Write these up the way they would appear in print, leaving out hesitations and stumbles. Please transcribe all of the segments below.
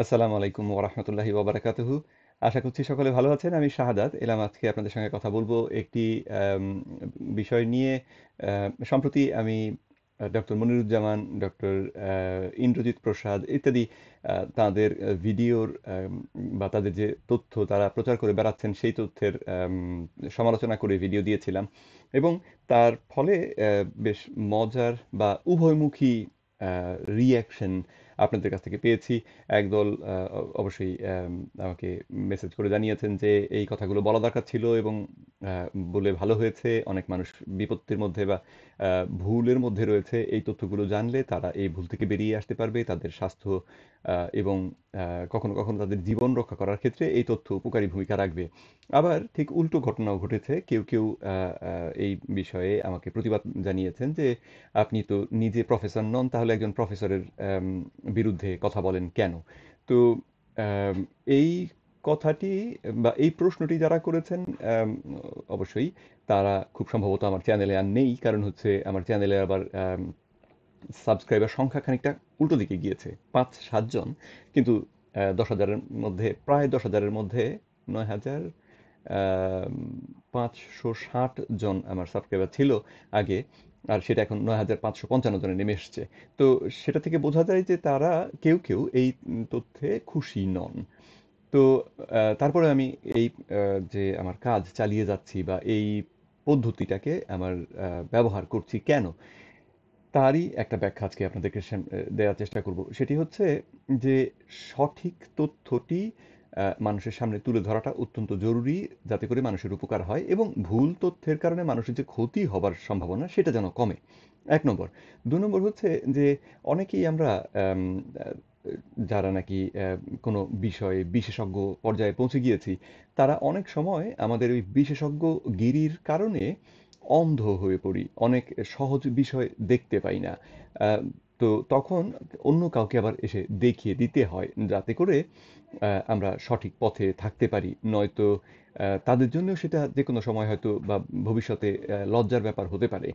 আসসালামু আলাইকুম ওয়া রাহমাতুল্লাহি ওয়া বারাকাতুহু। আশা করছি সকলে ভালো আছেন। আমি শাহাদাত এলাম আজকে আপনাদের সঙ্গে কথা বলব একটি আম বিষয় নিয়ে। সম্প্রতি আমি ডক্টর মনিরুজ্জামান, ডক্টর আ ইন্দ্রজিৎ প্রসাদ ইত্যাদি তাদের ভিডিওর বা তাদের যে তথ্য তারা প্রচার করে বেড়াচ্ছেন সেই তথ্যের সমালোচনা করে ভিডিও দিয়েছিলাম। এবং তার ফলে বেশ মজার বা উভয়মুখী আ রিঅ্যাকশন আপনাদের কাছ থেকে পেয়েছি। একদল অবশ্যই আমাকে মেসেজ করে জানিয়েছেন যে এই কথাগুলো বলা দরকার ছিল এবং আ বলে ভালো হয়েছে। অনেক মানুষ বিপত্তির মধ্যে বা ভুলের মধ্যে রয়েছে। এই তথ্যগুলো জানলে তারা এই ভুল থেকে বেরিয়ে আসতে পারবে। তাদের স্বাস্থ্য এবং আ কখনো, কখনো তাদের জীবন রক্ষা করার ক্ষেত্রে এই তথ্য উপকারী ভূমিকা রাখবে। আবার ঠিক উল্টো ঘটনাও ঘটেছে। কেউ আ আ এই বিষয়ে আমাকে প্রতিবাদ জানিয়েছেন যে, "আপনি তো নিজে প্রফেসর নন, তাহলে একজন প্রফেসরের বিরুদ্ধে কথা বলেন কেন?" তো আম এই কথাটি বা এই প্রশ্নটি যারা করেছেন অবশ্যই তারা খুব সম্ভবত আমার চ্যানেলে আর নেই। কারণ হচ্ছে আমার চ্যানেলে আবার সাবস্ক্রাইবার সংখ্যা খানিকটা উল্টো দিকে গিয়েছে। ৫-৭ জন। কিন্তু ১০,০০০ এর মধ্যে প্রায় ১০,০০০ এর মধ্যে ৯,০০০ আম ৫৬০ জন আমার সাবস্ক্রাইবার ছিল আগে। আর সেটা এখন ৯,৫৫৫ জনে নেমে এসছে। তো সেটা থেকে বোঝা যায় যে তারা কেউ এই তথ্যে খুশি নন। তো তারপরে আমি এই যে আমার কাজ চালিয়ে যাচ্ছি বা এই পদ্ধতিটাকে আমার ব্যবহার করছি কেন? তারই একটা ব্যাখ্যা আজকে আপনাদেরকে দেওয়ার চেষ্টা করব। সেটি হচ্ছে যে সঠিক তথ্যটি মানুষের সামনে তুলে ধরাটা অত্যন্ত জরুরি, যাতে করে মানুষের উপকার হয় এবং ভুল তথ্যের কারণে মানুষের যে ক্ষতি হবার সম্ভাবনা সেটা যেন কমে। ১ নম্বর। ২ নম্বর হচ্ছে যে অনেকেই আমরা আম আ যারা নাকি কোনো বিষয়ে বিশেষজ্ঞ পর্যায়ে পৌঁছে গিয়েছি, তারা অনেক সময় আমাদের ওই বিশেষজ্ঞগিরির কারণে অন্ধ হয়ে পড়ি। অনেক সহজ বিষয় দেখতে পাই না। আ তো তখন অন্য কাউকে আবার এসে দেখিয়ে দিতে হয়, যাতে করে আমরা সঠিক পথে থাকতে পারি। নয়তো তাদের জন্যও সেটা যেকোনো সময় হয়তো বা ভবিষ্যতে লজ্জার ব্যাপার হতে পারে।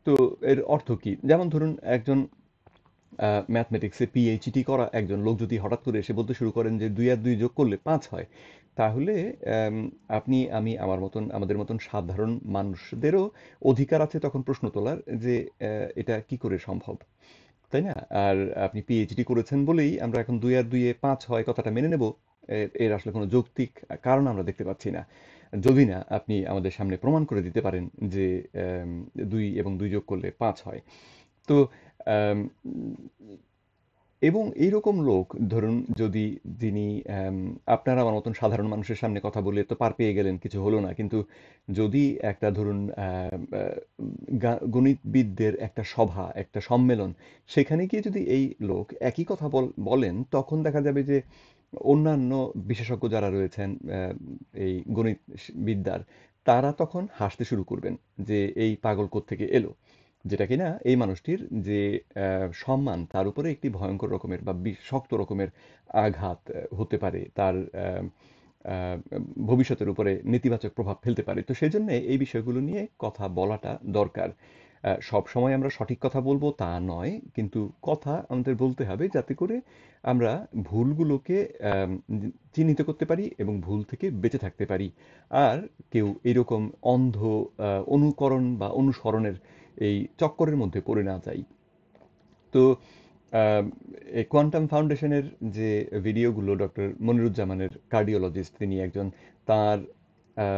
তো এর অর্থ কি? যেমন ধরুন একজন ম্যাথমেটিক্সে পিএইচডি করা একজন লোক যদি হঠাৎ করে এসে বলতে শুরু করেন যে ২ আর ২ যোগ করলে ৫ হয়। তাহলে আপনি, আমি, আমাদের মতন সাধারণ মানুষদেরও অধিকার আছে তখন প্রশ্ন তোলার যে এটা কি করে সম্ভব? তাই না? আর আপনি পিএইচডি করেছেন বলেই আমরা এখন ২ আর ২ এ ৫ হয় কথাটা মেনে নেব। এর আসলে কোনো যৌক্তিক কারণ আমরা দেখতে পাচ্ছি না। যদি না আপনি আমাদের সামনে প্রমাণ করে দিতে পারেন যে ২ এবং ২ যোগ করলে ৫ হয়। তো আম এবং এইরকম লোক ধরুন যদি যিনি অ্যাম আপনার আমার মতন সাধারণ মানুষের সামনে কথা বলে তো পার পেয়ে গেলেন, কিছু হলো না। কিন্তু যদি একটা ধরুন আ গণিতবিদদের একটা সভা, একটা সম্মেলন, সেখানে গিয়ে যদি এই লোক একই কথা বলেন, তখন দেখা যাবে যে অন্যান্য বিশেষজ্ঞ যারা রয়েছেন এই গণিত বিদ্যার, তারা তখন হাসতে শুরু করবেন যে, "এই পাগল কোত্থেকে এলো?" যেটা কিনা এই মানুষটির যে সম্মান তার উপরে একটি ভয়ংকর রকমের বা শক্ত রকমের আঘাত হতে পারে। তার আ আ ভবিষ্যতের উপরে নেতিবাচক প্রভাব ফেলতে পারে। তো সেজন্যে এই বিষয়গুলো নিয়ে কথা বলাটা দরকার। সবসময় আমরা সঠিক কথা বলব তা নয়। কিন্তু কথা আমাদের বলতে হবে যাতে করে আমরা ভুলগুলোকে আম চিহ্নিত করতে পারি এবং ভুল থেকে বেঁচে থাকতে পারি। আর কেউ এরকম অন্ধ অনুকরণ বা অনুসরণের এই চক্করের মধ্যে পড়ে না যাই। তো আম এই কোয়ান্টাম ফাউন্ডেশনের যে ভিডিওগুলো ডক্টর মনিরুজ্জামানের কার্ডিওলজিস্ট তিনি একজন। তার আ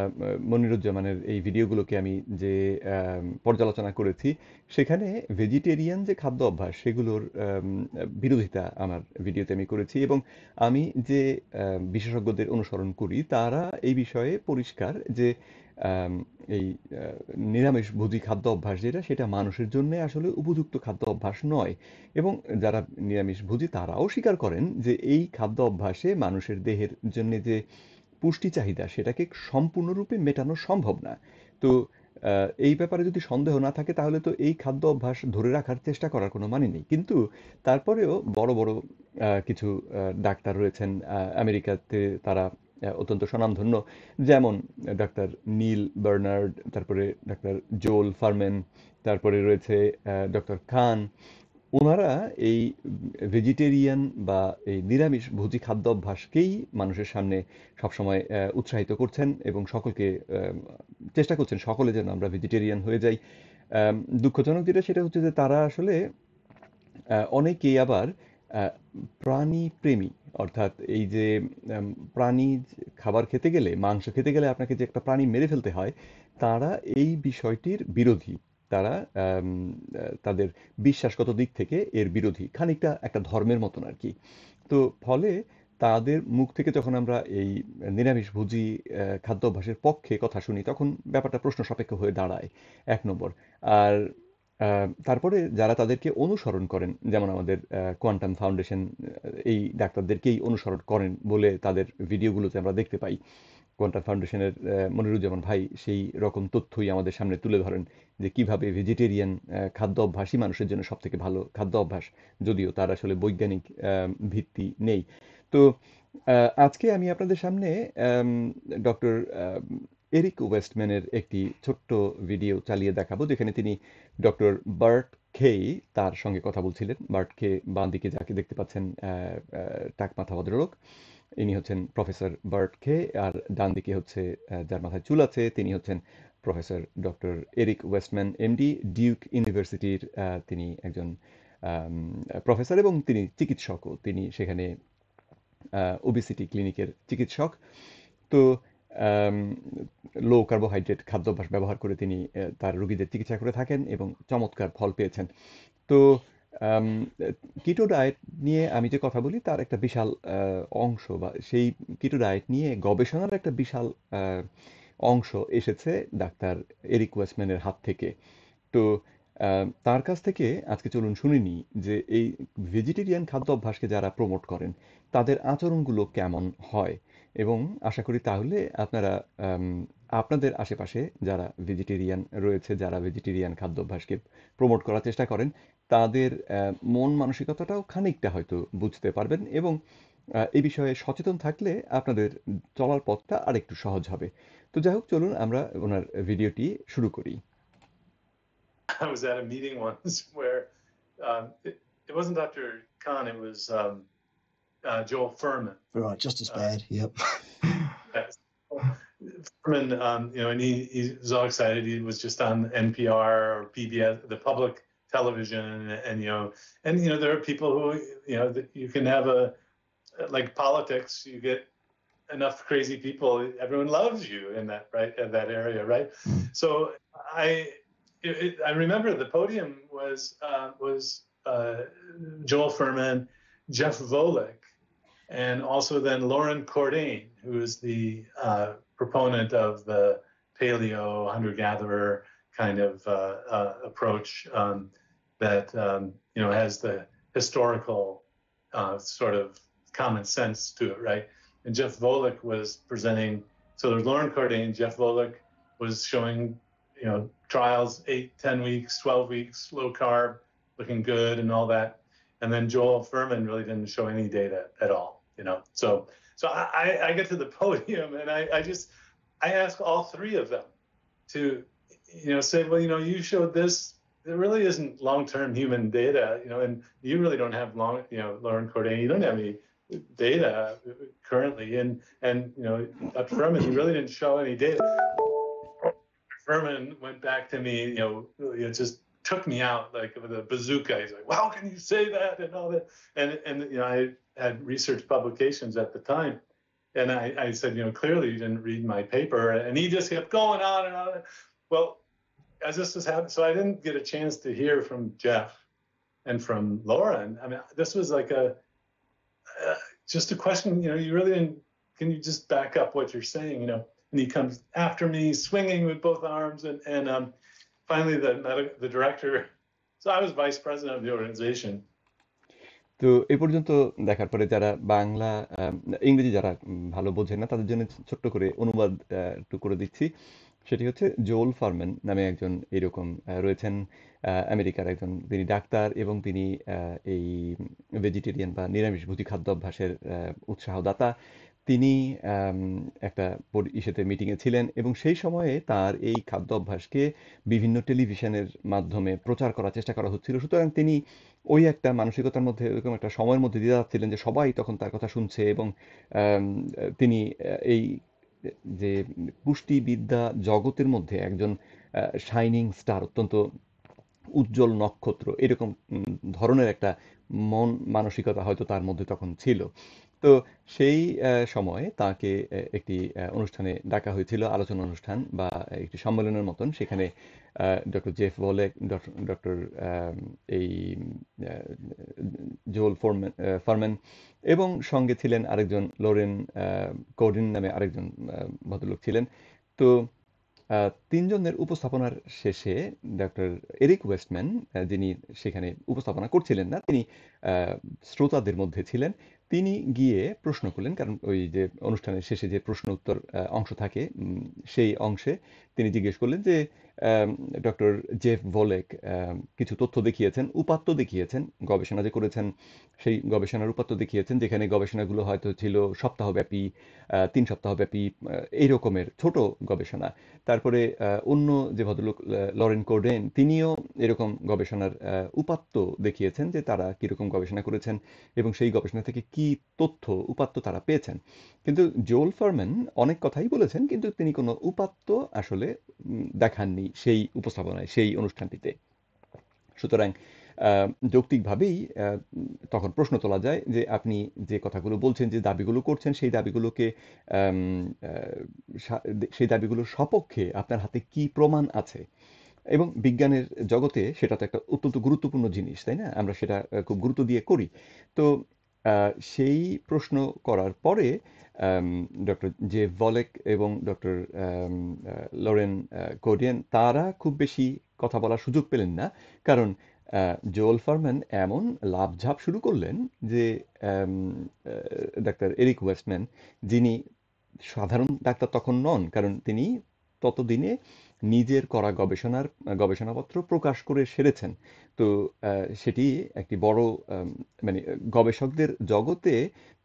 মনিরুজ্জামানের এই ভিডিওগুলোকে আমি যে পর্যালোচনা করেছি, সেখানে ভেজিটেরিয়ান যে খাদ্য অভ্যাস সেগুলোর বিরোধিতা আমার ভিডিওতে আমি করেছি এবং আমি যে বিশেষজ্ঞদের অনুসরণ করি তারা এই বিষয়ে পরিষ্কার যে আম এই আ নিরামিষভোজী খাদ্য অভ্যাস যেটা সেটা মানুষের জন্যে আসলে উপযুক্ত খাদ্য অভ্যাস নয়। এবং যারা নিরামিষভোজী তারাও স্বীকার করেন যে এই খাদ্য অভ্যাসে মানুষের দেহের জন্যে যে পুষ্টি চাহিদা সেটাকে সম্পূর্ণরূপে মেটানো সম্ভব না। তো আ এই ব্যাপারে যদি সন্দেহ না থাকে তাহলে তো এই খাদ্য অভ্যাস ধরে রাখার চেষ্টা করার কোনো মানে নেই। কিন্তু তারপরেও বড় কিছু ডাক্তার রয়েছেন আমেরিকাতে তারা অত্যন্ত স্বনামধন্য। যেমন ডাক্তার নীল বার্নার্ড, তারপরে ডাক্তার জোল ফারম্যান, তারপরে রয়েছে ডক্টর খান। ওনারা এই ভেজিটেরিয়ান বা এই নিরামিষভোজী খাদ্য অভ্যাসকেই মানুষের সামনে সবসময় উৎসাহিত করছেন এবং সকলকে চেষ্টা করছেন সকলে যেন আমরা ভেজিটেরিয়ান হয়ে যাই। দুঃখজনক যেটা সেটা হচ্ছে যে তারা আসলে অনেকেই আবার আ প্রাণী প্রেমী। অর্থাৎ এই যে আম প্রাণী খাবার খেতে গেলে, মাংস খেতে গেলে আপনাকে যে একটা প্রাণী মেরে ফেলতে হয়, তারা এই বিষয়টির বিরোধী। তারা তাদের বিশ্বাসগত দিক থেকে এর বিরোধী। খানিকটা একটা ধর্মের মতন আরকি। তো ফলে তাদের মুখ থেকে যখন আমরা এই নিরামিষভোজী খাদ্যাভ্যাসের পক্ষে কথা শুনি, তখন ব্যাপারটা প্রশ্ন সাপেক্ষ হয়ে দাঁড়ায় ১ নম্বর। আর তারপরে যারা তাদেরকে অনুসরণ করেন, যেমন আমাদের কোয়ান্টাম ফাউন্ডেশন এই ডাক্তারদেরকেই অনুসরণ করেন বলে তাদের ভিডিওগুলোতে আমরা দেখতে পাই। কোয়ান্টাম ফাউন্ডেশনের মনিরুজ্জামান ভাই সেই রকম তথ্যই আমাদের সামনে তুলে ধরেন যে কিভাবে ভেজিটেরিয়ান খাদ্য অভ্যাসই মানুষের জন্য সবথেকে ভালো খাদ্য অভ্যাস, যদিও তার আসলে বৈজ্ঞানিক ভিত্তি নেই। তো আজকে আমি আপনাদের সামনে ডক্টর এরিক ওয়েস্টম্যানের একটি ছোট্ট ভিডিও চালিয়ে দেখাবো, যেখানে তিনি ডক্টর বার্ট খেই তার সঙ্গে কথা বলছিলেন। বার্ট খে বাঁ দিকে যাকে দেখতে পাচ্ছেন, টাক মাথা ভদ্রলোক, ইনি হচ্ছেন প্রফেসর বার্ট খে। আর ডান দিকে হচ্ছে যার মাথায় চুল আছে, তিনি হচ্ছেন professor doctor Eric Westman MD, Duke ইউনিভার্সিটির তিনি একজন প্রফেসর এবং তিনি চিকিৎসকও। তিনি সেখানে ওবেসিটি ক্লিনিকের চিকিৎসক। তো আম লো কার্বোহাইড্রেট খাদ্যাভ্যাস ব্যবহার করে তিনি তার রোগীদের চিকিৎসা করে থাকেন এবং চমৎকার ফল পেয়েছেন। তো আম কিটো ডায়েট নিয়ে আমি যে কথা বলি তার একটা বিশাল অংশ, বা সেই কিটো ডায়েট নিয়ে গবেষণার একটা বিশাল আ অংশ এসেছে ডাক্তার এরিক ওয়েস্টম্যানের হাত থেকে। তো তার কাছ থেকে আজকে চলুন শুনে নিই যে এই ভেজিটেরিয়ান খাদ্য অভ্যাসকে যারা প্রমোট করেন তাদের আচরণগুলো কেমন হয়, এবং আশা করি তাহলে আপনারা আম, আপনাদের আশেপাশে যারা ভেজিটেরিয়ান রয়েছে, যারা ভেজিটেরিয়ান খাদ্য অভ্যাসকে প্রমোট করার চেষ্টা করেন, তাদের মন মানসিকতাটাও খানিকটা হয়তো বুঝতে পারবেন, এবং এই বিষয়ে সচেতন থাকলে আপনাদের চলার পথটা আরেকটু সহজ হবে। তো যাই হোক, চলুন আমরা ওনার ভিডিওটি শুরু করি। I was at a meeting once where it wasn't Dr. Khan, it was Joel Furman. Right, just as bad. Yep. Yes. Furman, and he was all excited. He was just on NPR or PBS, the public television, and there are people who that you can have like politics. You get enough crazy people, everyone loves you in that that area, right? So I remember the podium was Joel Furman, Jeff Volek, and also then Lauren Cordain, who is the proponent of the paleo hunter-gatherer kind of approach that has the historical sort of common sense to it, right? And Jeff Volek was presenting. So there's Lauren Cordain, Jeff Volek was showing trials 8, 10 weeks, 12 weeks, low carb, looking good and all that. And then Joel Furman really didn't show any data at all, So I get to the podium and I ask all three of them to, say, well, you showed this. There really isn't long-term human data, and you really don't have Lauren Cordain, you don't have any data currently. And Dr. Furman, you really didn't show any data. Furman went back to me, it just took me out like with a bazooka. He's like, well, how can you say that and all that? And I had research publications at the time. And I said, clearly you didn't read my paper. And he just kept going on and on. Well, as this was happening, so I didn't get a chance to hear from Jeff and from Lauren. I mean, this was like just a question, you really didn't, can you just back up what you're saying, And he comes after me, swinging with both arms, and finally the director. So I was vice president of the organization. তো এ পর্যন্ত দেখার পরে যারা বাংলা, ইংরেজি যারা ভালো বোঝেন না, তাদের জন্য ছোট্ট করে অনুবাদ একটু করে দিচ্ছি। সেটি হচ্ছে, জোল ফারম্যান নামে একজন এরকম রয়েছেন, আমেরিকার একজন, তিনি ডাক্তার এবং তিনি এই ভেজিটেরিয়ান বা নিরামিষভোজী খাদ্যাভ্যাসের উৎসাহদাতা। তিনি একটা ইসেতে মিটিংয়ে ছিলেন এবং সেই সময়ে তার এই খাদ্য অভ্যাসকে বিভিন্ন টেলিভিশনের মাধ্যমে প্রচার করার চেষ্টা করা হচ্ছিল। সুতরাং তিনি ওই একটা মানসিকতার মধ্যে ওইরকম একটা সময়ের মধ্যে দিয়ে যাচ্ছিলেন যে সবাই তখন তার কথা শুনছে এবং তিনি এই যে পুষ্টিবিদ্যা জগতের মধ্যে একজন শাইনিং স্টার, অত্যন্ত উজ্জ্বল নক্ষত্র, এরকম ধরনের একটা মন মানসিকতা হয়তো তার মধ্যে তখন ছিল। তো সেই সময়ে তাকে একটি অনুষ্ঠানে ডাকা হয়েছিল, আলোচনা অনুষ্ঠান বা একটি সম্মেলনের মতন। সেখানে ডক্টর জেফ ভলেক, ডক্টর এই আহ, জোল ফারম্যান এবং সঙ্গে ছিলেন আরেকজন লোরেন কোডিন নামে আরেকজন ভদ্রলোক ছিলেন। তো তিনজনের উপস্থাপনার শেষে ডক্টর এরিক ওয়েস্টম্যান, যিনি সেখানে উপস্থাপনা করছিলেন না, তিনি শ্রোতাদের মধ্যে ছিলেন। তিনি গিয়ে প্রশ্ন করলেন, কারণ ওই যে অনুষ্ঠানের শেষে যে প্রশ্ন উত্তর অংশ থাকে, সেই অংশে তিনি জিজ্ঞেস করলেন যে ডক্টর জেফ ভলেক কিছু তথ্য দেখিয়েছেন, উপাত্ত দেখিয়েছেন, গবেষণা যে করেছেন সেই গবেষণার উপাত্ত দেখিয়েছেন, যেখানে গবেষণাগুলো হয়তো ছিল সপ্তাহব্যাপী, 3 সপ্তাহব্যাপী, এই রকমের ছোট গবেষণা। তারপরে অন্য যে ভদ্রলোক লরেন কোর্ডেন, তিনিও এরকম গবেষণার উপাত্ত দেখিয়েছেন যে তারা কিরকম গবেষণা করেছেন এবং সেই গবেষণা থেকে কি তথ্য উপাত্ত তারা পেয়েছেন। কিন্তু জোল ফারম্যান অনেক কথাই বলেছেন, কিন্তু তিনি কোনো উপাত্ত আসলে দেখাননি সেই উপস্থাপনায়, সেই অনুষ্ঠানটিতে। সুতরাং যৌক্তিকভাবেই তখন প্রশ্ন তোলা যায় যে আপনি যে কথাগুলো বলছেন, যে দাবিগুলো করছেন, সেই দাবিগুলোকে আম, আহ, সেই দাবিগুলোর সপক্ষে আপনার হাতে কি প্রমাণ আছে? এবং বিজ্ঞানের জগতে সেটা তো একটা অত্যন্ত গুরুত্বপূর্ণ জিনিস, তাই না? আমরা সেটা খুব গুরুত্ব দিয়ে করি। তো সেই প্রশ্ন করার পরে ডক্টর জে ভলেক এবং ডক্টর লরেন কোডিয়ান তারা খুব বেশি কথা বলার সুযোগ পেলেন না। কারণ জোল ফারম্যান এমন লাফঝাপ শুরু করলেন যে ডাক্তার এরিক ওয়েস্টম্যান, যিনি সাধারণ ডাক্তার তখন নন, কারণ তিনি ততদিনে নিজের করা গবেষণাপত্র প্রকাশ করে সেরেছেন। তো সেটি একটি বড় মানে গবেষকদের জগতে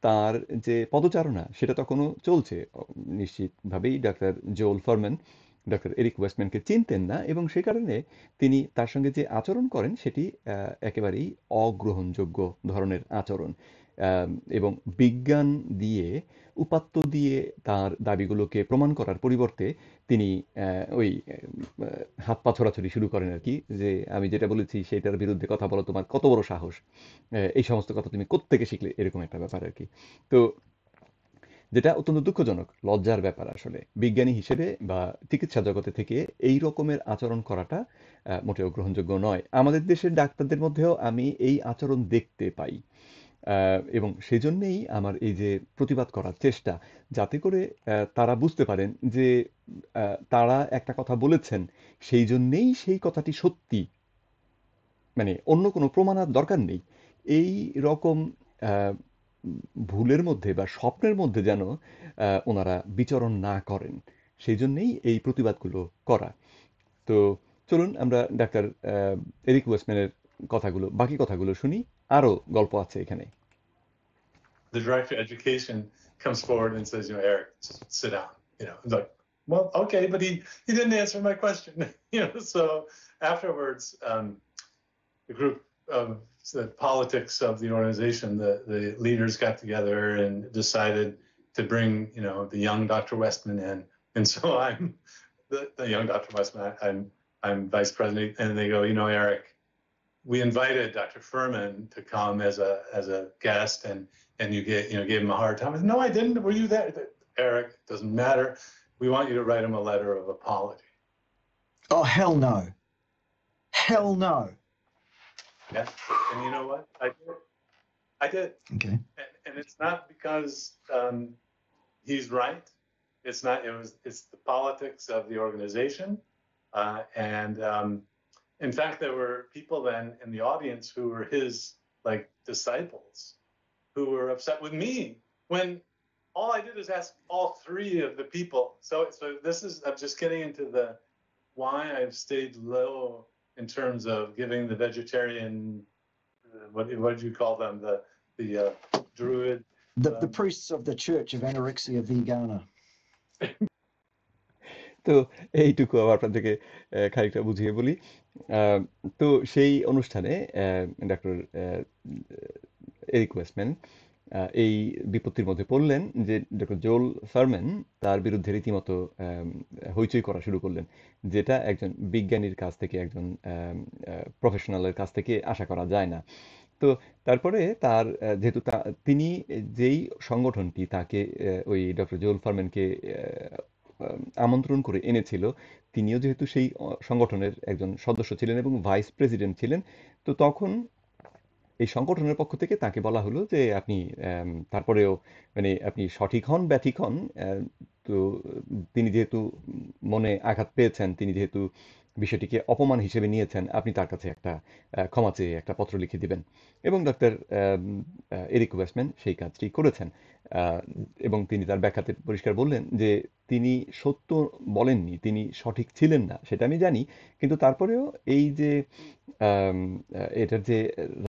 তার যে পদচারণা সেটা তখনও চলছে। নিশ্চিতভাবেই ডাক্তার জোল ফারম্যান ডক্টর এরিক ওয়েস্টম্যানকে চিনতেন না এবং সে কারণে তিনি তার সঙ্গে যে আচরণ করেন সেটি একেবারেই অগ্রহণযোগ্য ধরনের আচরণ। আম, এবং বিজ্ঞান দিয়ে, উপাত্ত দিয়ে তার দাবিগুলোকে প্রমাণ করার পরিবর্তে তিনি ওই হাত পা ছোড়াছুড়ি শুরু করেন আর কি, যে আমি যেটা বলেছি সেটার বিরুদ্ধে কথা বলো, তোমার কত বড় সাহস, এই সমস্ত কথা তুমি কোত্থেকে শিখলে, এরকম একটা ব্যাপার আর কি। তো যেটা অত্যন্ত দুঃখজনক, লজ্জার ব্যাপার আসলে বিজ্ঞানী হিসেবে বা চিকিৎসা জগতে থেকে এই রকমের আচরণ করাটা মোটেও গ্রহণযোগ্য নয়। আমাদের দেশের ডাক্তারদের মধ্যেও আমি এই আচরণ দেখতে পাই। এবং সেজন্যেই আমার এই যে প্রতিবাদ করার চেষ্টা, যাতে করে তারা বুঝতে পারেন যে তারা একটা কথা বলেছেন, সেই জন্যেই সেই কথাটি সত্যি। মানে অন্য কোনো প্রমাণ আর দরকার নেই। এই রকম আহ, ভুলের মধ্যে বা স্বপ্নের মধ্যে যেন ওনারা বিচরণ না করেন, সেই জন্যেই এই প্রতিবাদগুলো করা। তো চলুন আমরা ডাক্তার এরিক ওয়েস্টম্যানের বাকি কথাগুলো শুনি। আরো গল্প আছে এখানে। The director of education comes forward and says, Eric, just sit down. It's like, well, okay, but he didn't answer my question. So afterwards, the group of the politics of the organization, the leaders got together and decided to bring, the young Dr. Westman in. And so I'm the young Dr. Westman, I'm vice president, and they go, Eric, we invited Dr. Furman to come as a guest, and you gave him a hard time. No, I didn't. Were you there? Eric, it doesn't matter. We want you to write him a letter of apology. Oh, hell no. Hell no. Yeah. And you know what? I did. Okay. And it's not because he's right. It's the politics of the organization. In fact, there were people then in the audience who were his disciples who were upset with me when all I did is ask all three of the people. So I'm just getting into why I've stayed low in terms of giving the vegetarian, what did you call them? The druid. The priests of the Church of Anorexia Vegana. তো এইটুকু আবার আপনাদেরকে খানিকটা বুঝিয়ে বলি। আহ, তো সেই অনুষ্ঠানে ডক্টর এরিক ওয়েস্টম্যান এই বিপত্তির মধ্যে পড়লেন যে ডক্টর জোল ফারম্যান তার বিরুদ্ধে রীতিমতো হইচই করা শুরু করলেন, যেটা একজন বিজ্ঞানীর কাছ থেকে, একজন প্রফেশনালের কাছ থেকে আশা করা যায় না। তো তারপরে তার যেহেতু তিনি যেই সংগঠনটি তাকে ওই ডক্টর জোল ফারম্যানকে আমন্ত্রণ করে এনেছিল, তিনিও যেহেতু সেই সংগঠনের একজন সদস্য ছিলেন এবং ভাইস প্রেসিডেন্ট ছিলেন, তো তখন এই সংগঠনের পক্ষ থেকে তাকে বলা হলো যে আপনি তারপরেও মানে আপনি সঠিক হন ব্যাঠিক হন, তো তিনি যেহেতু মনে আঘাত পেয়েছেন, তিনি যেহেতু বিষয়টিকে অপমান হিসেবে নিয়েছেন, আপনি তার কাছে একটা ক্ষমা চেয়ে একটা পত্র লিখে দিবেন। এবং ডক্টর এরিক ওয়েস্টম্যান সেই কাজটি করেছেন। আহ, এবং তিনি তার ব্যাখ্যাতে পরিষ্কার বললেন যে তিনি সত্য বলেননি, তিনি সঠিক ছিলেন না, সেটা আমি জানি, কিন্তু তারপরেও এই যে আম, এটার যে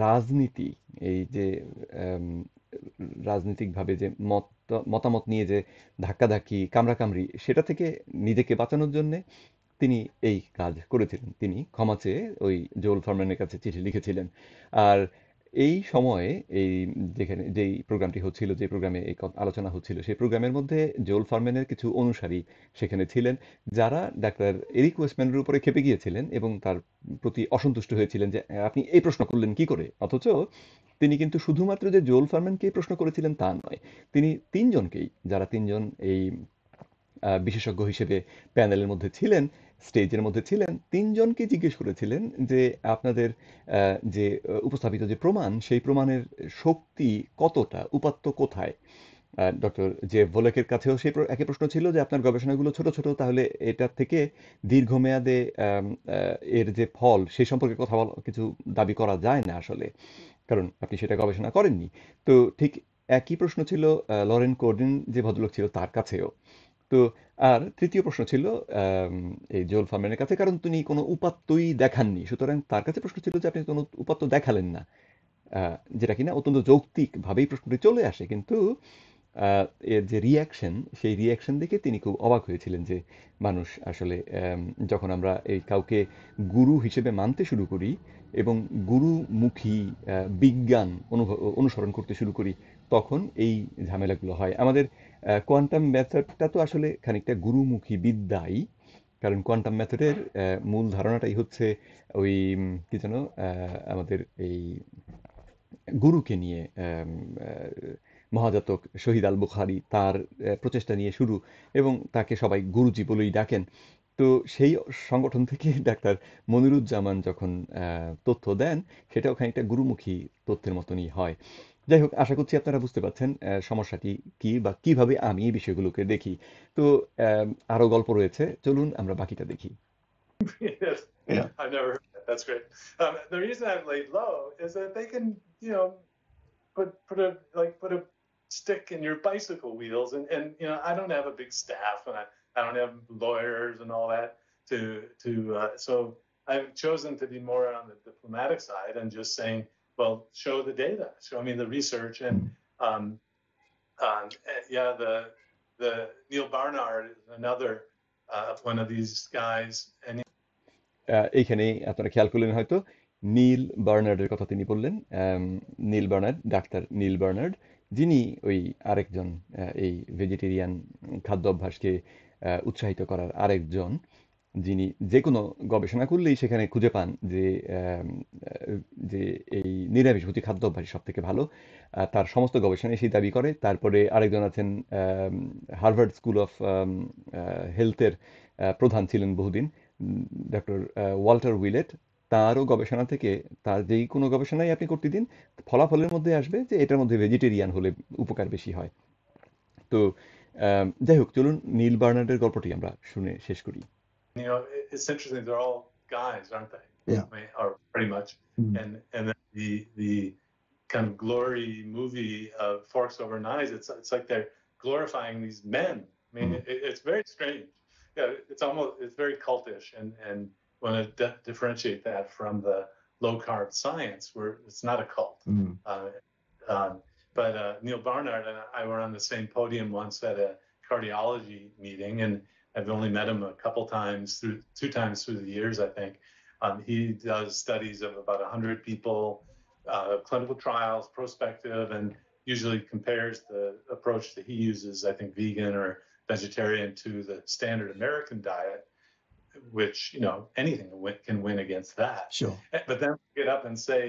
রাজনীতি, এই যে আম, রাজনৈতিকভাবে যে মতামত নিয়ে যে ধাক্কাধাক্কি কামড়াকামড়ি, সেটা থেকে নিজেকে বাঁচানোর জন্য তিনি এই কাজ করেছিলেন। তিনি ক্ষমা চেয়ে ওই জোল ফারম্যানের কাছে চিঠি লিখেছিলেন। আর এই সময়ে এই যেখানে যেই প্রোগ্রামটি হচ্ছিল, যে প্রোগ্রামে এই আলোচনা হচ্ছিল, সেই প্রোগ্রামের মধ্যে জোল ফারম্যানের কিছু অনুসারী সেখানে ছিলেন, যারা ডাক্তার এরিক ওয়েস্টম্যানের উপরে ক্ষেপে গিয়েছিলেন এবং তার প্রতি অসন্তুষ্ট হয়েছিলেন যে আপনি এই প্রশ্ন করলেন কি করে? অথচ তিনি কিন্তু শুধুমাত্র যে জোল ফারম্যানকেই প্রশ্ন করেছিলেন তা নয়, তিনি তিনজনকেই, যারা তিনজন এই বিশেষজ্ঞ হিসেবে প্যানেলের মধ্যে ছিলেন, স্টেজের মধ্যে ছিলেন, তিনজনকে জিজ্ঞেস করেছিলেন যে আপনাদের যে উপস্থাপিত যে প্রমাণ, সেই প্রমাণের শক্তি কতটা, উপাত্ত কোথায়? ডক্টর জে ভোলেকের কাছেও সেই একই প্রশ্ন ছিল যে আপনার গবেষণাগুলো ছোট ছোট, তাহলে এটার থেকে দীর্ঘমেয়াদে এর যে ফল সেই সম্পর্কে কথা বলা, কিছু দাবি করা যায় না আসলে, কারণ আপনি সেটা গবেষণা করেননি। তো ঠিক একই প্রশ্ন ছিল লরেন কোর্ডিন যে ভদ্রলোক ছিল তার কাছেও। তো আর তৃতীয় প্রশ্ন ছিল আম, এই জোল ফারম্যানের কাছে, কারণ তিনি কোনো উপাত্তই দেখাননি, সুতরাং তার কাছে প্রশ্ন ছিল যে আপনি কোনো উপাত্ত দেখালেন না, যেটা কিনা অত্যন্ত যৌক্তিকভাবেই প্রশ্নটি চলে আসে, কিন্তু আহ, এর যে রিয়াকশন, সেই রিয়াকশন দেখে তিনি খুব অবাক হয়েছিলেন যে মানুষ আসলে যখন আমরা এই কাউকে গুরু হিসেবে মানতে শুরু করি এবং গুরুমুখী বিজ্ঞান অনুসরণ করতে শুরু করি, তখন এই ঝামেলাগুলো হয়। আমাদের কোয়ান্টাম মেথডটা তো আসলে খানিকটা গুরুমুখী বিদ্যাই, কারণ কোয়ান্টাম মেথডের মূল ধারণাটাই হচ্ছে ওই কি যেন আমাদের এই গুরুকে নিয়ে, মহাজাতক শহীদ আল বুখারি তার প্রচেষ্টা নিয়ে শুরু, এবং তাকে সবাই গুরুজি বলেই ডাকেন। তো সেই সংগঠন থেকে ডাক্তার মনিরুজ্জামান যখন তথ্য দেন, সেটাও খানিকটা গুরুমুখী তথ্যের মতনই হয়। যাই হোক, আশা করছি আপনারা বুঝতে পারছেন সমস্যাটি কি বা কিভাবে আমি এই বিষয়গুলোকে দেখি। তো আরো গল্প রয়েছে, চলুন আমরা বাকিটা দেখি। Yes, Yeah. I've never heard that. That's great. The reason I've laid low is that they can, put a stick in your bicycle wheels, and I don't have a big staff, and I don't have lawyers and all that so I've chosen to be more on the diplomatic side and just saying, well, show the data, show me the research, and um, yeah, the Neil Barnard is another one of these guys, and এইখানে আপনারা খেয়াল করলেন হয়তো, নীল বার্নার্ডের কথা তিনি বললেন। নীল Bernard, doctor নীল Bernard, যিনি ওই আরেকজন এই ভেজিটেরিয়ান খাদ্য অভ্যাসকে উৎসাহিত করার আরেকজন, যিনি যে কোনো গবেষণা করলেই সেখানে খুঁজে পান যে আম, যে এই নিরামিষভোজী খাদ্য অভ্যাস সব থেকে ভালো। তার সমস্ত গবেষণায় সেই দাবি করে। তারপরে আরেকজন আছেন হার্ভার্ড স্কুল অফ হেলথের প্রধান ছিলেন বহুদিন, ডক্টর ওয়াল্টার উইলেট। তারও গবেষণা থেকে, তার যেই কোনো গবেষণাই আপনি করতে দিন, ফলাফলের মধ্যে আসবে যে এটার মধ্যে ভেজিটেরিয়ান হলে উপকার বেশি হয়। তো যাই হোক, চলুন নীল বার্নার্ডের গল্পটি আমরা শুনে শেষ করি। it's interesting. They're all guys, aren't they? Yeah. I mean, or pretty much. Mm. And then the kind of glory movie of Forks Over Knives. It's like they're glorifying these men. I mean, it's very strange. Yeah, it's very cultish, and want to differentiate that from the low carb science, where it's not a cult. Mm. Um, but Neil Barnard and I were on the same podium once at a cardiology meeting, and I've only met him a couple times two times through the years, I think. He does studies of about 100 people, clinical trials, prospective, and usually compares the approach that he uses, I think vegan or vegetarian, to the standard American diet, which, you know, anything can win against that. Sure. But then get up and say,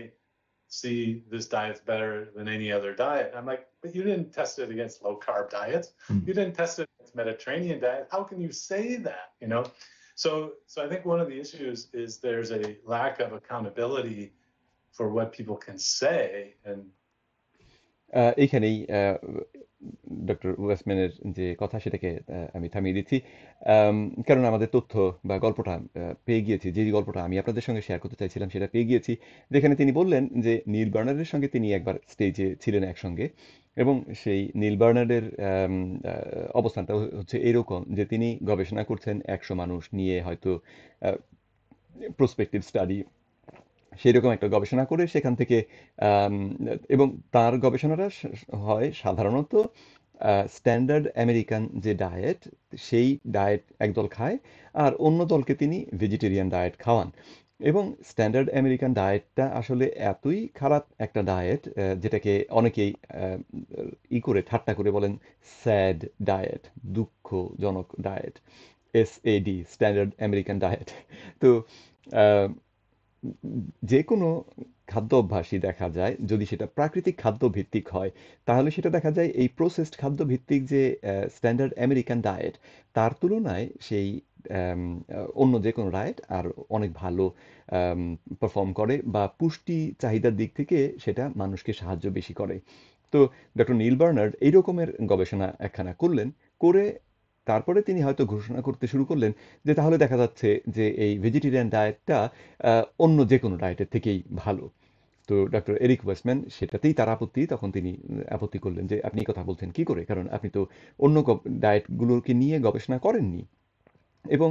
see, this diet's better than any other diet. I'm like, but you didn't test it against low carb diets. You didn't test it against Mediterranean diet. How can you say that? You know, so I think one of the issues is there's a lack of accountability for what people can say, and এইখানেই doctor ওয়েস্টম্যানের যে কথা সেটাকে আমি থামিয়ে দিচ্ছি, কারণ আমাদের তথ্য বা গল্পটা পেয়ে গিয়েছি, যে গল্পটা আমি আপনাদের সঙ্গে শেয়ার করতে চাইছিলাম সেটা পেয়ে গিয়েছি, যেখানে তিনি বললেন যে নীল বার্নার্ডের সঙ্গে তিনি একবার স্টেজে ছিলেন একসঙ্গে, এবং সেই নীল বার্নার্ডের অবস্থানটা হচ্ছে এরকম যে তিনি গবেষণা করছেন 100 মানুষ নিয়ে, হয়তো প্রসপেক্টিভ স্টাডি সেইরকম একটা গবেষণা করে সেখান থেকে এবং তার গবেষণাটা হয় সাধারণত স্ট্যান্ডার্ড আমেরিকান যে ডায়েট, সেই ডায়েট একদল খায় আর অন্য দলকে তিনি ভেজিটেরিয়ান ডায়েট খাওয়ান। এবং স্ট্যান্ডার্ড আমেরিকান ডায়েটটা আসলে এতই খারাপ একটা ডায়েট, যেটাকে অনেকেই করে ঠাট্টা করে বলেন স্যাড ডায়েট, দুঃখজনক diet, SAD, standard American diet. তো যে কোনো খাদ্য অভ্যাসই দেখা যায়, যদি সেটা প্রাকৃতিক খাদ্য ভিত্তিক হয়, তাহলে সেটা দেখা যায় এই প্রসেসড খাদ্য ভিত্তিক যে স্ট্যান্ডার্ড আমেরিকান ডায়েট, তার তুলনায় সেই অন্য যে কোনো ডায়েট আর অনেক ভালো পারফর্ম করে, বা পুষ্টি চাহিদার দিক থেকে সেটা মানুষকে সাহায্য বেশি করে। তো ডক্টর নীল বার্নার্ড এই রকমের গবেষণা একখানা করলেন, করে তারপরে তিনি হয়তো ঘোষণা করতে শুরু করলেন যে তাহলে দেখা যাচ্ছে যে এই ভেজিটেরিয়ান ডায়েটটা অন্য যে কোনো ডায়েটের থেকেই ভালো। তো ডক্টর এরিক ওয়েস্টম্যান সেটাতেই তার আপত্তি, তখন তিনি আপত্তি করলেন যে আপনি এই কথা বলছেন কি করে, কারণ আপনি তো অন্য ডায়েটগুলোকে নিয়ে গবেষণা করেননি, এবং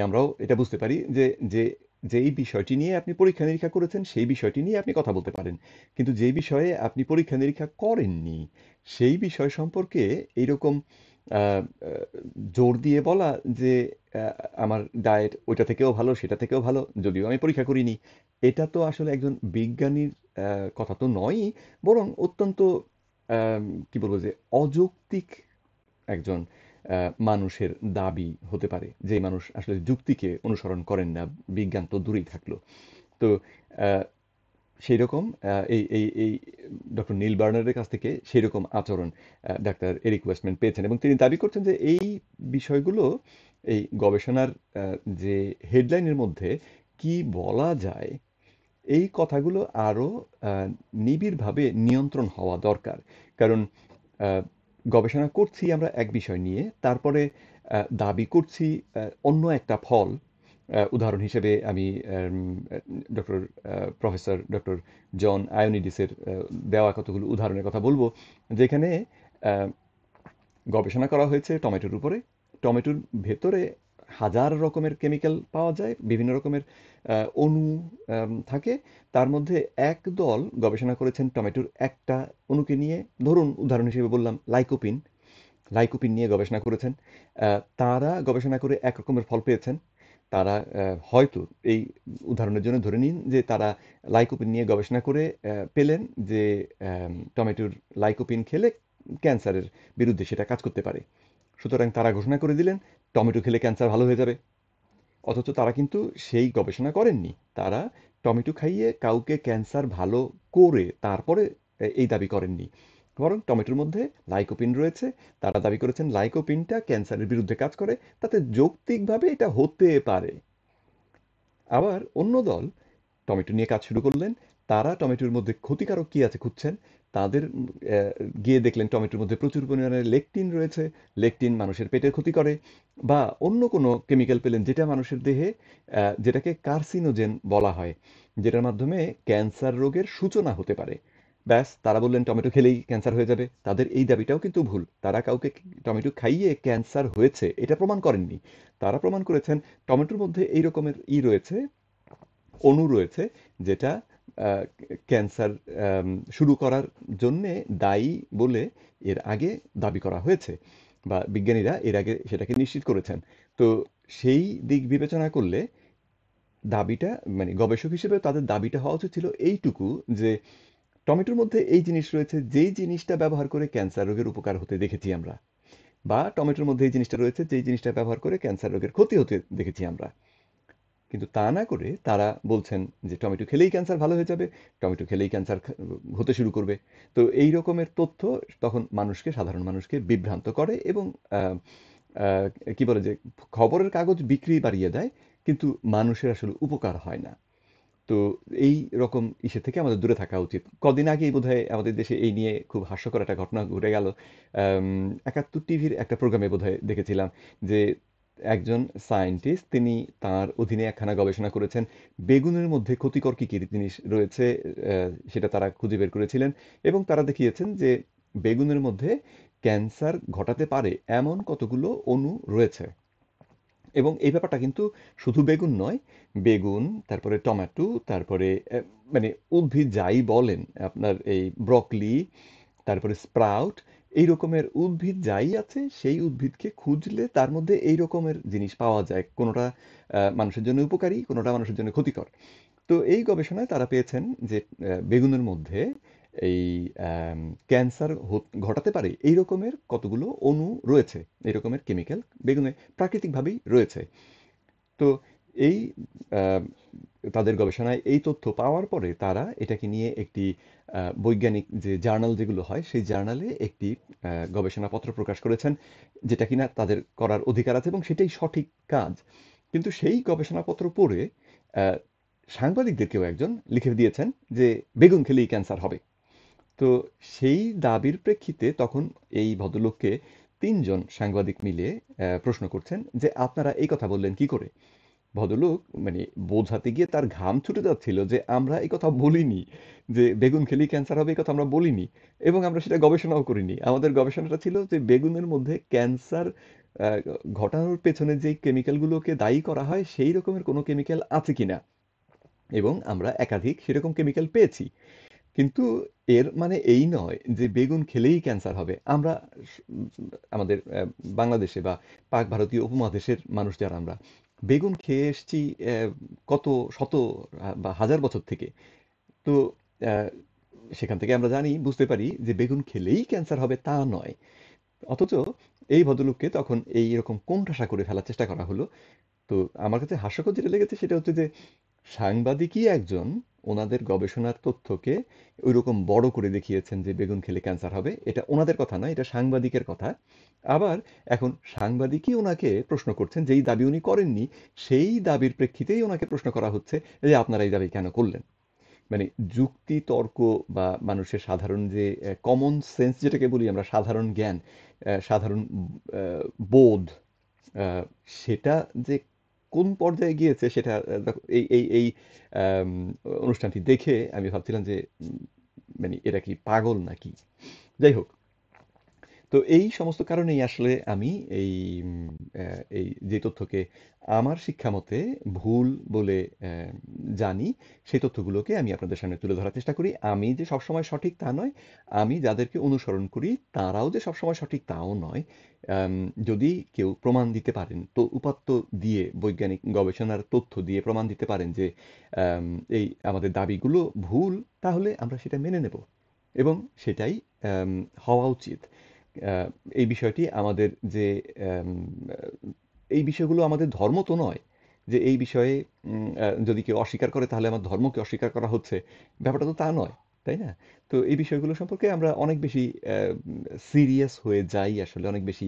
আমরাও এটা বুঝতে পারি যে যে যেই বিষয়টি নিয়ে আপনি পরীক্ষা নিরীক্ষা করেছেন সেই বিষয়টি নিয়ে আপনি কথা বলতে পারেন, কিন্তু যে বিষয়ে আপনি পরীক্ষা নিরীক্ষা করেননি সেই বিষয় সম্পর্কে এইরকম আহ, আহ, জোর দিয়ে বলা যে আমার ডায়েট ওইটা থেকেও ভালো সেটা থেকেও ভালো, যদিও আমি পরীক্ষা করিনি, এটা তো আসলে একজন বিজ্ঞানীর কথা তো নয়ই, বরং অত্যন্ত কি বলবো যে অযৌক্তিক একজন মানুষের দাবি হতে পারে, যে মানুষ আসলে যুক্তিকে অনুসরণ করেন না, বিজ্ঞান তো দূরেই থাকলো। তো আহ, সেই রকম এই এই এই ডক্টর নীল বার্নারের কাছ থেকে সেই রকম আচরণ ডাক্তার এরিক ওয়েস্টম্যান পেয়েছেন, এবং তিনি দাবি করছেন যে এই বিষয়গুলো এই গবেষণার যে হেডলাইনের মধ্যে কি বলা যায়, এই কথাগুলো আরো নিবিড়ভাবে নিয়ন্ত্রণ হওয়া দরকার। কারণ আহ, গবেষণা করছি আমরা এক বিষয় নিয়ে, তারপরে দাবি করছি অন্য একটা ফল। উদাহরণ হিসেবে আমি ডক্টর প্রফেসর ডক্টর জন আয়োনিডিসের দেওয়া কতগুলো উদাহরণের কথা বলবো, যেখানে আহ, গবেষণা করা হয়েছে টমেটোর উপরে। টমেটোর ভেতরে হাজার রকমের কেমিক্যাল পাওয়া যায়, বিভিন্ন রকমের অণু থাকে। তার মধ্যে এক দল গবেষণা করেছেন টমেটোর একটা অণুকে নিয়ে, ধরুন উদাহরণ হিসেবে বললাম লাইকোপিন। লাইকোপিন নিয়ে গবেষণা করেছেন। তারা গবেষণা করে এক রকমের ফল পেয়েছেন। তারা হয়তো এই উদাহরণের জন্য ধরে নিন যে তারা লাইকোপিন নিয়ে গবেষণা করে পেলেন যে টমেটোর লাইকোপিন খেলে ক্যান্সারের বিরুদ্ধে সেটা কাজ করতে পারে। সুতরাং তারা ঘোষণা করে দিলেন টমেটো খেলে ক্যান্সার ভালো হয়ে যাবে। অথচ তারা কিন্তু সেই গবেষণা করেননি। তারা টমেটো খাইয়ে কাউকে ক্যান্সার ভালো করে তারপরে এই দাবি করেননি, বরং টমেটোর মধ্যে লাইকোপিন রয়েছে, তারা দাবি করেছেন লাইকোপিনটা ক্যান্সারের বিরুদ্ধে কাজ করে, তাতে যৌক্তিকভাবে এটা হতে পারে। আবার অন্য দল টমেটো নিয়ে কাজ শুরু করলেন। তারা টমেটোর মধ্যে ক্ষতিকারক কি আছে খুঁজছেন। তাদের গিয়ে দেখলেন টমেটোর মধ্যে প্রচুর পরিমাণে লেকটিন রয়েছে। লেকটিন মানুষের পেটের ক্ষতি করে, বা অন্য কোনো কেমিক্যাল পেলেন যেটা মানুষের দেহে যেটাকে কার্সিনোজেন বলা হয়, যেটার মাধ্যমে ক্যান্সার রোগের সূচনা হতে পারে। ব্যাস, তারা বললেন টমেটো খেলেই ক্যান্সার হয়ে যাবে। তাদের এই দাবিটাও কিন্তু ভুল। তারা কাউকে টমেটো খাইয়ে ক্যান্সার হয়েছে এটা প্রমাণ করেননি। তারা প্রমাণ করেছেন টমেটোর মধ্যে এই রকমের রয়েছে, অণু রয়েছে, যেটা ক্যান্সার শুরু করার জন্যে দায়ী বলে এর আগে দাবি করা হয়েছে, বা বিজ্ঞানীরা এর আগে সেটাকে নিশ্চিত করেছেন। তো সেই দিক বিবেচনা করলে দাবিটা মানে গবেষক হিসেবে তাদের দাবিটা হওয়া উচিত ছিল এইটুকু যে টমেটোর মধ্যে এই জিনিস রয়েছে যেই জিনিসটা ব্যবহার করে ক্যান্সার রোগের উপকার হতে দেখেছি আমরা, বা টমেটোর মধ্যে এই জিনিসটা রয়েছে যেই জিনিসটা ব্যবহার করে ক্যান্সার রোগের ক্ষতি হতে দেখেছি আমরা। কিন্তু তা না করে তারা বলছেন যে টমেটো খেলেই ক্যান্সার ভালো হয়ে যাবে, টমেটো খেলেই ক্যান্সার হতে শুরু করবে। তো এই রকমের তথ্য তখন সাধারণ মানুষকে বিভ্রান্ত করে এবং আহ, আহ, কি বলে যে খবরের কাগজ বিক্রি বাড়িয়ে দেয়, কিন্তু মানুষের আসলে উপকার হয় না। তো এই রকম ইসে থেকে আমাদের দূরে থাকা উচিত। কদিন আগেই বোধহয় আমাদের দেশে এই নিয়ে খুব হাস্যকর একটা ঘটনা ঘটে গেল। ৭১ টিভির একটা প্রোগ্রামে বোধহয় দেখেছিলাম যে একজন সায়েন্টিস্ট তিনি তার অধীনে একখানা গবেষণা করেছেন। বেগুনের মধ্যে ক্ষতিকর কি কি জিনিস রয়েছে সেটা তারা খুঁজে বের করেছিলেন এবং তারা দেখিয়েছেন যে বেগুনের মধ্যে ক্যান্সার ঘটাতে পারে এমন কতগুলো অণু রয়েছে। এবং এই ব্যাপারটা কিন্তু শুধু বেগুন নয়, বেগুন, তারপরে টমেটো, তারপরে মানে উদ্ভিদ যাই বলেন, আপনার এই ব্রকলি, তারপরে স্প্রাউট, এই রকমের উদ্ভিদ যাই আছে সেই উদ্ভিদকে খুঁজলে তার মধ্যে এই রকমের জিনিস পাওয়া যায়। কোনোটা মানুষের জন্য উপকারী, কোনোটা মানুষের জন্য ক্ষতিকর। তো এই গবেষণায় তারা পেয়েছেন যে বেগুনের মধ্যে এই ক্যান্সার ঘটাতে পারে এই রকমের কতগুলো অণু রয়েছে, এই রকমের কেমিক্যাল বেগুনে প্রাকৃতিকভাবেই রয়েছে। তো এই আহ, তাদের গবেষণায় এই তথ্য পাওয়ার পরে তারা এটাকে নিয়ে একটি বৈজ্ঞানিক যে জার্নাল যেগুলো হয় সেই জার্নালে একটি গবেষণাপত্র প্রকাশ করেছেন, যেটা কিনা তাদের করার অধিকার আছে এবং সেটাই সঠিক কাজ। কিন্তু সেই গবেষণাপত্র পড়ে আহ, সাংবাদিকদেরকেও একজন লিখে দিয়েছেন যে বেগুন খেলেই ক্যান্সার হবে। তো সেই দাবির প্রেক্ষিতে তখন এই ভদ্রলোককে ৩ জন সাংবাদিক মিলে প্রশ্ন করছেন যে আপনারা এই কথা বললেন কি করে। ভদ্রলোক মানে বোঝাতে গিয়ে তার ঘাম ছুটে যাচ্ছিল যে আমরা এই কথা বলিনি, যে বেগুন খেলেই ক্যান্সার হবে এই কথা আমরা বলিনি, এবং আমরা সেটা গবেষণাও করিনি। আমাদের গবেষণাটা ছিল যে বেগুনের মধ্যে ক্যান্সার আহ, ঘটানোর পেছনে যে কেমিক্যালগুলোকে দায়ী করা হয় সেই রকমের কোনো কেমিক্যাল আছে কিনা, এবং আমরা একাধিক সেরকম কেমিক্যাল পেয়েছি। কিন্তু এর মানে এই নয় যে বেগুন খেলেই ক্যান্সার হবে। আমরা আমাদের বাংলাদেশে বা পাক ভারতীয় উপমহাদেশের মানুষ যারা আমরা বেগুন খেয়ে এসেছি কত শত বা হাজার বছর থেকে। তো আহ, সেখান থেকে আমরা জানি, বুঝতে পারি যে বেগুন খেলেই ক্যান্সার হবে তা নয়। অথচ এই ভদ্রলোককে তখন এই রকম কোণঠাসা করে ফেলার চেষ্টা করা হলো। তো আমার কাছে হাস্যকর যেটা লেগেছে সেটা হচ্ছে যে সাংবাদিকই একজন ওনাদের গবেষণার তথ্যকে ওইরকম বড় করে দেখিয়েছেন যে বেগুন খেলে ক্যান্সার হবে। এটা ওনাদের কথা নয়, এটা সাংবাদিকের কথা। আবার এখন সাংবাদিকই ওনাকে প্রশ্ন করছেন যেই দাবি উনি করেননি, সেই দাবির প্রেক্ষিতেই ওনাকে প্রশ্ন করা হচ্ছে যে আপনারা এই দাবি কেন করলেন। মানে যুক্তি তর্ক বা মানুষের সাধারণ যে কমন সেন্স যেটাকে বলি আমরা, সাধারণ জ্ঞান, সাধারণ বোধ, আহ, সেটা যে কোন পর্যায়ে গিয়েছে সেটা এই এই এই আম, অনুষ্ঠানটি দেখে আমি ভাবছিলাম যে মানে এরা কি পাগল নাকি। যাই হোক, তো এই সমস্ত কারণেই আসলে আমি এই এই যে তথ্যকে আমার শিক্ষা মতে ভুল বলে জানি, সেই তথ্যগুলোকে আমি আপনাদের সামনে তুলে ধরার চেষ্টা করি। আমি যে সবসময় সঠিক তা নয়, আমি যাদেরকে অনুসরণ করি তারাও যে সবসময় সঠিক তাও নয়। আম, যদি কেউ প্রমাণ দিতে পারেন, তো উপাত্ত দিয়ে বৈজ্ঞানিক গবেষণার তথ্য দিয়ে প্রমাণ দিতে পারেন যে আম, এই আমাদের দাবিগুলো ভুল, তাহলে আমরা সেটা মেনে নেব এবং সেটাই আম, হওয়া উচিত। আহ, এই বিষয়টি আমাদের যে আম, আহ, এই বিষয়গুলো আমাদের ধর্ম তো নয় যে এই বিষয়ে যদি কেউ অস্বীকার করে তাহলে আমার ধর্মকে অস্বীকার করা হচ্ছে, ব্যাপারটা তো তা নয়, তাই না? তো এই বিষয়গুলো সম্পর্কে আমরা অনেক বেশি সিরিয়াস হয়ে যাই, আসলে অনেক বেশি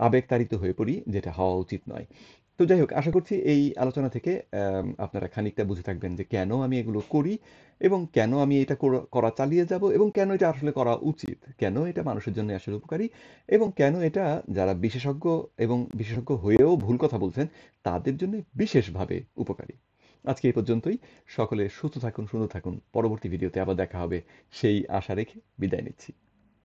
আবেগতাড়িত হয়ে পড়ি, যেটা হওয়া উচিত নয়। তো যাই হোক, আশা করছি এই আলোচনা থেকে আপনারা খানিকটা বুঝে থাকবেন যে কেন আমি এগুলো করি এবং কেন আমি এটা করা চালিয়ে যাব এবং কেন এটা আসলে করা উচিত, কেন এটা মানুষের জন্য আসলে উপকারী, এবং কেন এটা যারা বিশেষজ্ঞ এবং বিশেষজ্ঞ হয়েও ভুল কথা বলছেন তাদের জন্য বিশেষভাবে উপকারী। আজকে এই পর্যন্তই। সকলে সুস্থ থাকুন, সুন্দর থাকুন। পরবর্তী ভিডিওতে আবার দেখা হবে সেই আশা রেখে বিদায় নিচ্ছি।